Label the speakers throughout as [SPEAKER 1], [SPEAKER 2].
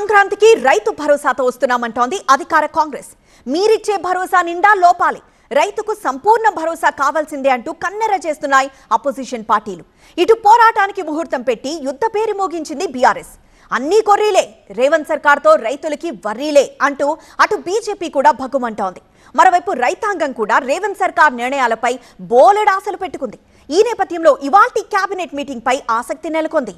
[SPEAKER 1] సంక్రాంతికి రైతు భరోసాతో వస్తున్నామంటోంది అధికార కాంగ్రెస్. మీరిచ్చే భరోసా నిండా లోపాలి, రైతుకు సంపూర్ణ భరోసా కావాల్సిందే అంటూ కన్నెర చేస్తున్నాయి అపోజిషన్ పార్టీలు. ఇటు పోరాటానికి ముహూర్తం పెట్టి యుద్ధ పేరు మోగించింది బీఆర్ఎస్. అన్నీ కొర్రీలే, రేవంత్ సర్కార్తో రైతులకి వర్రీలే అంటూ అటు బీజేపీ కూడా భగ్గుమంటోంది. మరోవైపు రైతాంగం కూడా రేవంత్ సర్కార్ నిర్ణయాలపై బోలెడాసలు పెట్టుకుంది. ఈ నేపథ్యంలో ఇవాల్టి కేబినెట్ మీటింగ్ పై ఆసక్తి నెలకొంది.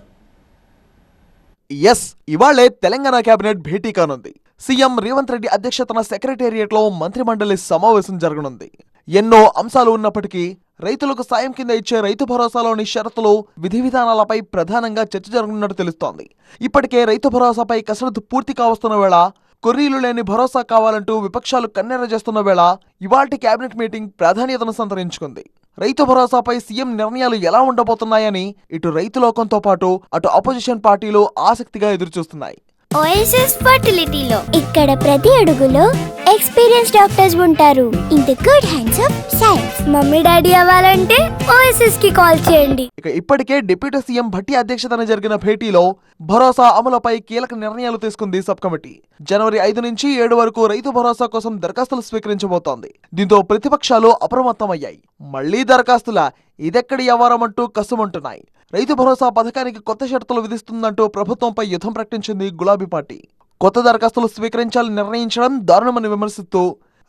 [SPEAKER 2] ఇవాళే తెలంగాణ కేబినెట్ భేటీ కానుంది. సీఎం రేవంత్ రెడ్డి అధ్యక్షతన సెక్రటేరియట్ లో మంత్రిమండలి సమావేశం జరగనుంది. ఎన్నో అంశాలు ఉన్నప్పటికీ రైతులకు సాయం కింద ఇచ్చే రైతు భరోసాలోని షరతులు, విధి విధానాలపై ప్రధానంగా చర్చ జరగనున్నట్టు తెలుస్తోంది. ఇప్పటికే రైతు భరోసాపై కసరత్తు పూర్తి కావస్తున్న వేళ కొర్రీలు లేని భరోసా కావాలంటూ విపక్షాలు కన్నెర చేస్తున్న వేళ ఇవాల్టి కేబినెట్ మీటింగ్ ప్రాధాన్యతను సంతరించుకుంది. రైతు భరోసాపై సీఎం నిర్ణయాలు ఎలా ఉండబోతున్నాయని ఇటు రైతులోకంతో పాటు అటు అపోజిషన్ పార్టీలు ఆసక్తిగా ఎదురుచూస్తున్నాయి.
[SPEAKER 3] ఓఎస్ఎస్ ఫర్టిలిటీలో ఇక్కడ ప్రతి అడుగులో ఎక్స్పీరియన్స్ డాక్టర్స్ ఉంటారు. In the good hands of science. Mummy daddy అవ్వాలంటే ఓఎస్ఎస్ కి కాల్ చేయండి.
[SPEAKER 2] ఇప్పటికే డిప్యూటీ సీఎం భట్టి అధ్యక్షతన జరిగిన భేటీలో భరోసా అమలుపై కీలక నిర్ణయాలు తీసుకుంది సబ్ కమిటీ. జనవరి 5 నుంచి 7 వరకు రైతు భరోసా కోసం దరఖాస్తులు స్వీకరించబోతోంది. దీంతో ప్రతిపక్షాలు అప్రమత్తమయ్యాయి. మళ్లీ దరఖాస్తుల ఇదెక్కడి వ్యవహారమంటూ కసుమంటున్నాయి. రైతు భరోసా పథకానికి కొత్త షరతులు విధిస్తుందంటూ ప్రభుత్వంపై యుద్ధం ప్రకటించింది గులాబీ పార్టీ. కొత్త దరఖాస్తులు స్వీకరించాలని నిర్ణయించడం దారుణమని విమర్శిస్తూ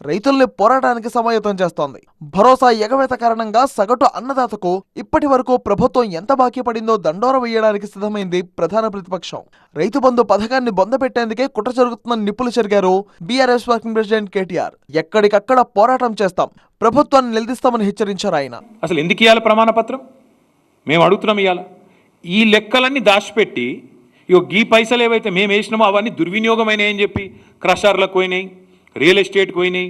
[SPEAKER 2] రైతుల్ని పోరాటానికి సమాయత్తం చేస్తోంది. భరోసా ఎగవేత కారణంగా సగటు అన్నదాతకు ఇప్పటి వరకు ప్రభుత్వం ఎంత బాకీ పడిందో దండోర వేయడానికి సిద్ధమైంది ప్రధాన ప్రతిపక్షం. రైతు బంధు పథకాన్ని బొందపెట్టేందుకే కుట్ర జరుగుతుందని నిప్పులు చెరిగారు బీఆర్ఎస్ వర్కింగ్ ప్రెసిడెంట్ కేటీఆర్. ఎక్కడికక్కడ పోరాటం చేస్తాం, ప్రభుత్వాన్ని నిలదీస్తామని హెచ్చరించారు ఆయన.
[SPEAKER 4] అసలు ఎందుకు ఇవ్వాలి ప్రమాణ పత్రం? మేము అడుగుతున్నాం ఇవ్వాలి. ఈ లెక్కలన్నీ దాచిపెట్టి ఈ పైసలు ఏవైతే మేము వేసినామో అవన్నీ దుర్వినియోగమైనాయని చెప్పి క్రషర్లకు పోయినాయి, రియల్ ఎస్టేట్కి పోయినాయి,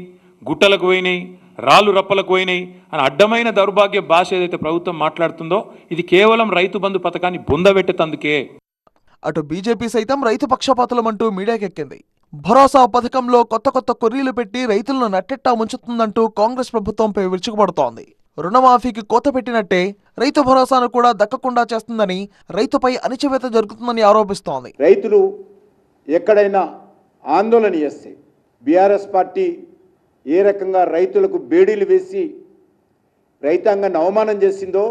[SPEAKER 4] గుట్టలకు పోయినాయి, రాళ్ళు రప్పలకు పోయినాయి అని అడ్డమైన దౌర్భాగ్య భాష ఏదైతే ప్రభుత్వం మాట్లాడుతుందో ఇది కేవలం రైతు బంధు పథకాన్ని బొందబెట్టేందుకే.
[SPEAKER 2] అటు బీజేపీ సైతం రైతు పక్షపాతులమంటూ మీడియాకెక్కింది. భరోసా పథకంలో కొత్త కొర్రీలు పెట్టి రైతులను నట్టెట్టా ముంచుతుందంటూ కాంగ్రెస్ ప్రభుత్వంపై విరుచుకుపడుతోంది. రుణమాఫీకి కోత పెట్టినట్టే రైతు భరోసాను కూడా దక్కకుండా చేస్తుందని, రైతుపై అణచివేత జరుగుతుందని ఆరోపిస్తోంది.
[SPEAKER 5] రైతులు ఎక్కడైనా ఆందోళన చేస్తే బీఆర్ఎస్ పార్టీ ఏ రకంగా రైతులకు బేడీలు వేసి రైతాంగాన్ని అవమానం చేసిందో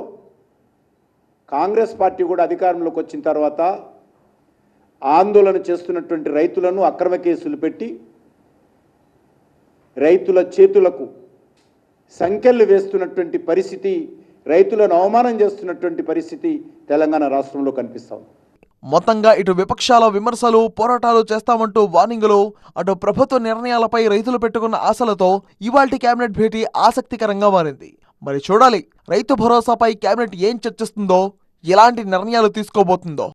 [SPEAKER 5] కాంగ్రెస్ పార్టీ కూడా అధికారంలోకి వచ్చిన తర్వాత ఆందోళన చేస్తున్నటువంటి రైతులను అక్రమ కేసులు పెట్టి రైతుల చేతులకు సంఖ్యలు వేస్తున్నటువంటి పరిస్థితి, రైతులను అవమానం చేస్తున్నటువంటి పరిస్థితి తెలంగాణ రాష్ట్రంలో కనిపిస్తాం.
[SPEAKER 2] మొత్తంగా ఇటు విపక్షాల విమర్శలు, పోరాటాలు చేస్తామంటూ వార్నింగులు, అటు ప్రభుత్వ నిర్ణయాలపై రైతులు పెట్టుకున్న ఆశలతో ఇవాల్టి కేబినెట్ భేటీ ఆసక్తికరంగా మారింది. మరి చూడాలి రైతు భరోసాపై కేబినెట్ ఏం చర్చిస్తుందో, ఎలాంటి నిర్ణయాలు తీసుకోబోతుందో.